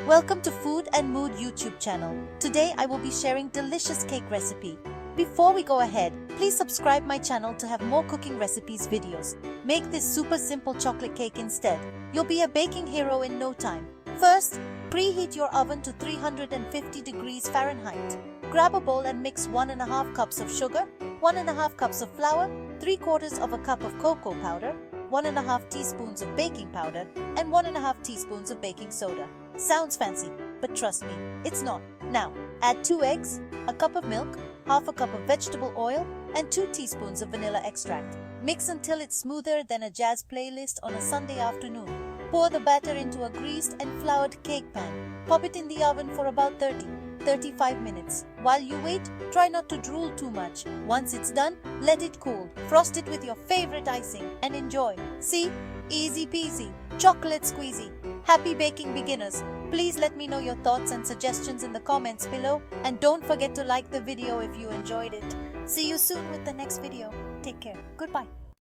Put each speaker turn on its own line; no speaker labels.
Welcome to Food and Mood YouTube channel. Today I will be sharing delicious cake recipe. Before we go ahead, please subscribe my channel to have more cooking recipes videos. Make this super simple chocolate cake instead. You'll be a baking hero in no time. First, preheat your oven to 350 degrees Fahrenheit. Grab a bowl and mix 1.5 cups of sugar, 1.5 cups of flour, 3/4 of a cup of cocoa powder, 1.5 teaspoons of baking powder, and 1.5 teaspoons of baking soda. Sounds fancy, but trust me, it's not. Now, add 2 eggs, a cup of milk, half a cup of vegetable oil, and 2 teaspoons of vanilla extract. Mix until it's smoother than a jazz playlist on a Sunday afternoon. Pour the batter into a greased and floured cake pan. Pop it in the oven for about 35 minutes. While you wait, try not to drool too much. Once it's done, let it cool. Frost it with your favorite icing and enjoy. See? Easy peasy. Chocolate squeezy. Happy baking, beginners. Please let me know your thoughts and suggestions in the comments below. And don't forget to like the video if you enjoyed it. See you soon with the next video. Take care. Goodbye.